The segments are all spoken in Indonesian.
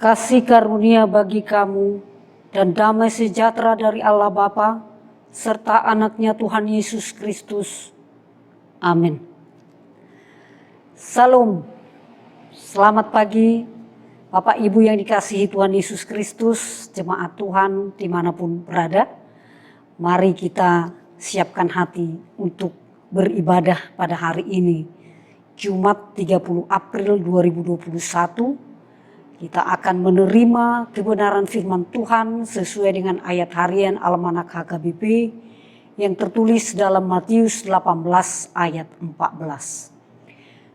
kasih karunia bagi kamu, dan damai sejahtera dari Allah Bapa, serta anaknya Tuhan Yesus Kristus. Amin. Salam, selamat pagi Bapak Ibu yang dikasihi Tuhan Yesus Kristus, jemaat Tuhan dimanapun berada. Mari kita siapkan hati untuk beribadah pada hari ini, Jumat 30 April 2021. Kita akan menerima kebenaran firman Tuhan sesuai dengan ayat harian Almanak HKBP yang tertulis dalam Matius 18 ayat 14.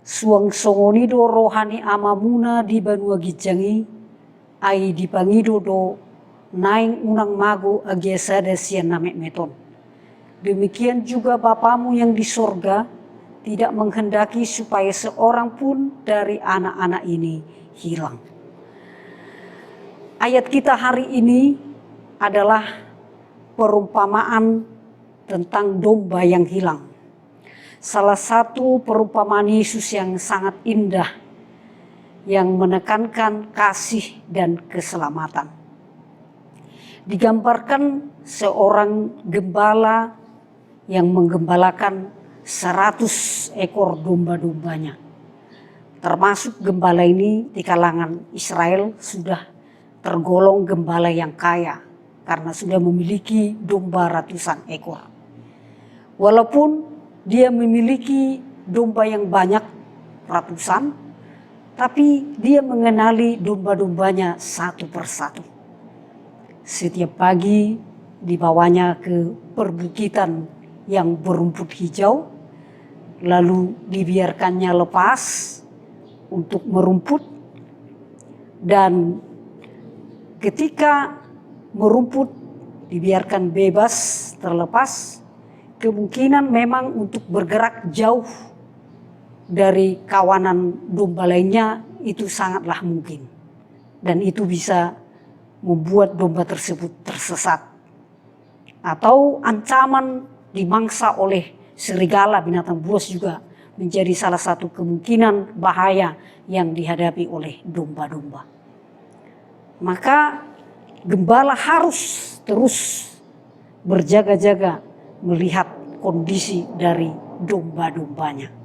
Suang songonido rohani amamuna di banua gijangi, ai dipangido do naing unang mago agiasada sian namek meton. Demikian juga Bapamu yang di sorga tidak menghendaki supaya seorang pun dari anak-anak ini hilang. Ayat kita hari ini adalah perumpamaan tentang domba yang hilang. Salah satu perumpamaan Yesus yang sangat indah, yang menekankan kasih dan keselamatan. Digambarkan seorang gembala yang menggembalakan 100 ekor domba-dombanya. Termasuk gembala ini di kalangan Israel sudah tergolong gembala yang kaya karena sudah memiliki domba ratusan ekor. Walaupun dia memiliki domba yang banyak ratusan, tapi dia mengenali domba-dombanya satu persatu. Setiap pagi dibawanya ke perbukitan yang berumput hijau, lalu dibiarkannya lepas untuk merumput, dan ketika merumput dibiarkan bebas terlepas, kemungkinan memang untuk bergerak jauh dari kawanan domba lainnya itu sangatlah mungkin. Dan itu bisa membuat domba tersebut tersesat. Atau ancaman dimangsa oleh serigala, binatang buas juga menjadi salah satu kemungkinan bahaya yang dihadapi oleh domba-domba. Maka gembala harus terus berjaga-jaga melihat kondisi dari domba-dombanya.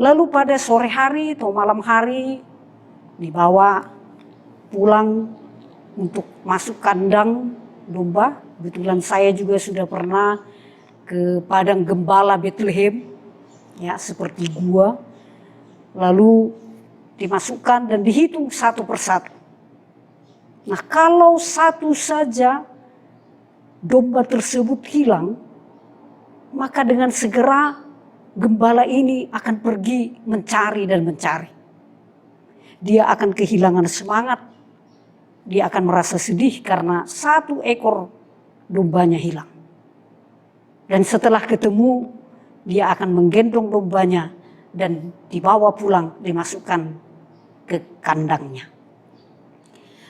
Lalu pada sore hari atau malam hari dibawa pulang untuk masuk kandang domba. Kebetulan saya juga sudah pernah ke padang gembala Bethlehem, ya seperti gua. Lalu dimasukkan dan dihitung satu persatu. Nah, kalau satu saja domba tersebut hilang, maka dengan segera gembala ini akan pergi mencari dan mencari. Dia akan kehilangan semangat, dia akan merasa sedih karena satu ekor dombanya hilang. Dan setelah ketemu, dia akan menggendong dombanya dan dibawa pulang, dimasukkan ke kandangnya.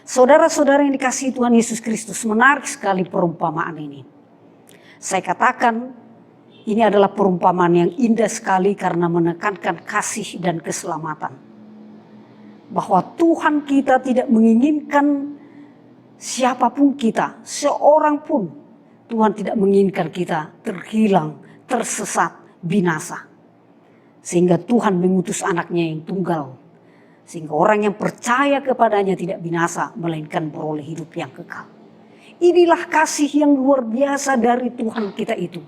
Saudara-saudara yang dikasihi Tuhan Yesus Kristus, menarik sekali perumpamaan ini. Saya katakan ini adalah perumpamaan yang indah sekali karena menekankan kasih dan keselamatan. Bahwa Tuhan kita tidak menginginkan siapapun kita, seorang pun Tuhan tidak menginginkan kita terhilang, tersesat, binasa. Sehingga Tuhan mengutus anaknya yang tunggal. Sehingga orang yang percaya kepadanya tidak binasa, melainkan beroleh hidup yang kekal. Inilah kasih yang luar biasa dari Tuhan kita itu.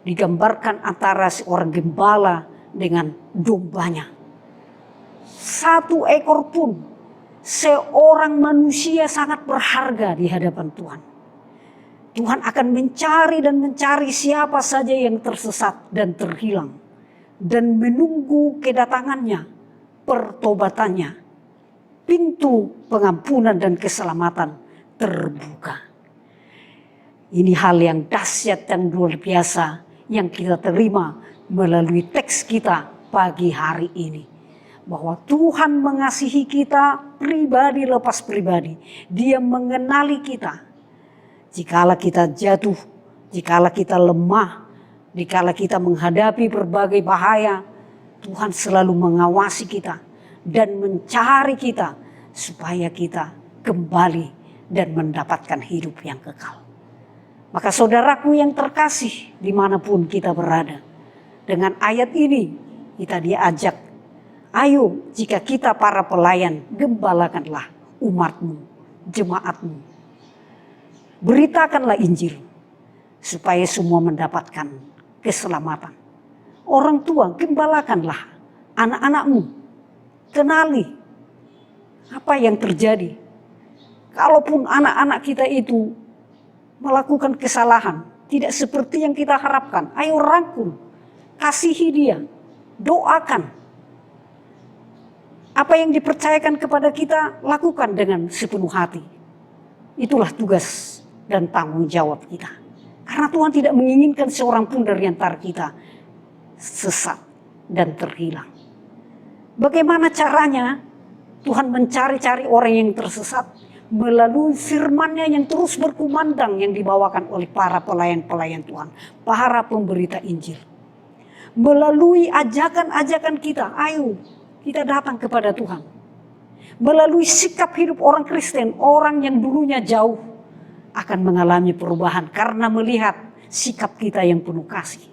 Digambarkan antara seorang gembala dengan dombanya. Satu ekor pun, seorang manusia sangat berharga di hadapan Tuhan. Tuhan akan mencari dan mencari siapa saja yang tersesat dan terhilang. Dan menunggu kedatangannya, pertobatannya, pintu pengampunan dan keselamatan terbuka. Ini hal yang dahsyat dan luar biasa yang kita terima melalui teks kita pagi hari ini. Bahwa Tuhan mengasihi kita pribadi lepas pribadi. Dia mengenali kita. Jikalau kita jatuh, jikalau kita lemah, jikalau kita menghadapi berbagai bahaya, Tuhan selalu mengawasi kita dan mencari kita supaya kita kembali dan mendapatkan hidup yang kekal. Maka saudaraku yang terkasih dimanapun kita berada, dengan ayat ini kita diajak, ayo jika kita para pelayan, gembalakanlah umatmu, jemaatmu. Beritakanlah Injil supaya semua mendapatkan keselamatan. Orang tua, gembalakanlah anak-anakmu. Kenali apa yang terjadi. Kalaupun anak-anak kita itu melakukan kesalahan, tidak seperti yang kita harapkan, ayo rangkul, kasihi dia, doakan. Apa yang dipercayakan kepada kita, lakukan dengan sepenuh hati. Itulah tugas dan tanggung jawab kita. Karena Tuhan tidak menginginkan seorang pun dari antara kita sesat dan terhilang. Bagaimana caranya Tuhan mencari-cari orang yang tersesat? Melalui firman-Nya yang terus berkumandang yang dibawakan oleh para pelayan-pelayan Tuhan, para pemberita Injil. Melalui ajakan-ajakan kita, ayo kita datang kepada Tuhan. Melalui sikap hidup orang Kristen, orang yang dulunya jauh akan mengalami perubahan karena melihat sikap kita yang penuh kasih.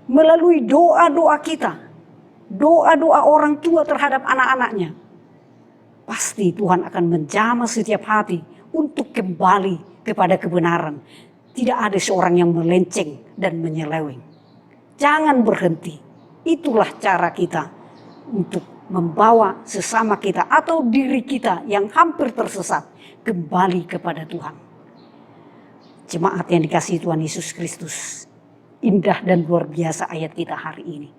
Melalui doa-doa kita, doa-doa orang tua terhadap anak-anaknya, pasti Tuhan akan menjamah setiap hati untuk kembali kepada kebenaran. Tidak ada seorang yang melenceng dan menyeleweng. Jangan berhenti. Itulah cara kita untuk membawa sesama kita atau diri kita yang hampir tersesat kembali kepada Tuhan. Jemaat yang dikasihi Tuhan Yesus Kristus, indah dan luar biasa ayat kita hari ini.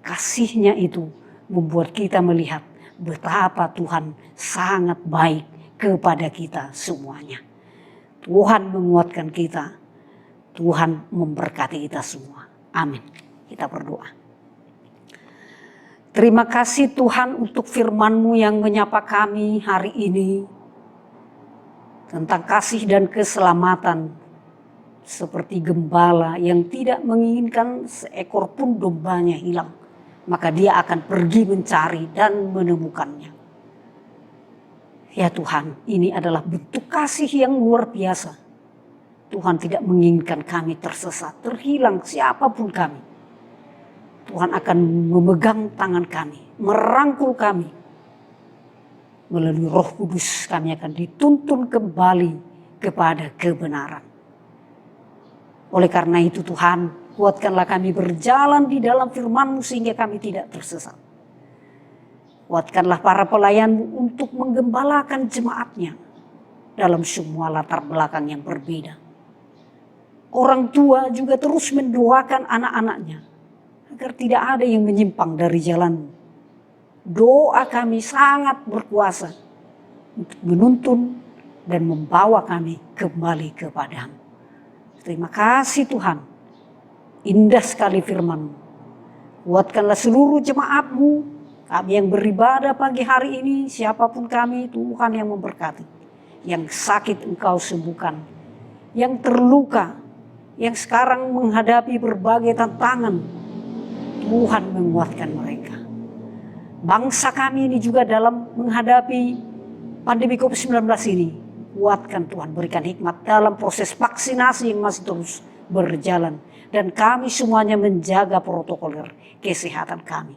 Kasih-Nya itu membuat kita melihat betapa Tuhan sangat baik kepada kita semuanya. Tuhan menguatkan kita. Tuhan memberkati kita semua. Amin. Kita berdoa. Terima kasih Tuhan untuk firman-Mu yang menyapa kami hari ini. Tentang kasih dan keselamatan. Seperti gembala yang tidak menginginkan seekor pun dombanya hilang. Maka dia akan pergi mencari dan menemukannya. Ya Tuhan, ini adalah bentuk kasih yang luar biasa. Tuhan tidak menginginkan kami tersesat, terhilang siapapun kami. Tuhan akan memegang tangan kami, merangkul kami. Melalui Roh Kudus kami akan dituntun kembali kepada kebenaran. Oleh karena itu Tuhan, kuatkanlah kami berjalan di dalam firman-Mu sehingga kami tidak tersesat. Kuatkanlah para pelayan-Mu untuk menggembalakan jemaat-Nya dalam semua latar belakang yang berbeda. Orang tua juga terus mendoakan anak-anaknya agar tidak ada yang menyimpang dari jalan-Mu. Doa kami sangat berkuasa untuk menuntun dan membawa kami kembali kepada-Mu. Terima kasih Tuhan. Indah sekali firman-Mu. Kuatkanlah seluruh jemaat-Mu. Kami yang beribadah pagi hari ini, siapapun kami, Tuhan yang memberkati. Yang sakit Engkau sembuhkan. Yang terluka, yang sekarang menghadapi berbagai tantangan, Tuhan menguatkan mereka. Bangsa kami ini juga dalam menghadapi pandemi COVID-19 ini, kuatkan Tuhan, berikan hikmat dalam proses vaksinasi yang masih terus berjalan. Dan kami semuanya menjaga protokol kesehatan kami.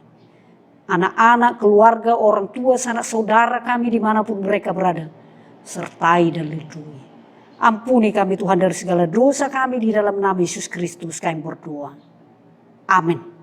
Anak-anak, keluarga, orang tua, sanak saudara kami dimanapun mereka berada. Sertai dan lindungi. Ampuni kami Tuhan dari segala dosa kami di dalam nama Yesus Kristus kami berdoa. Amin.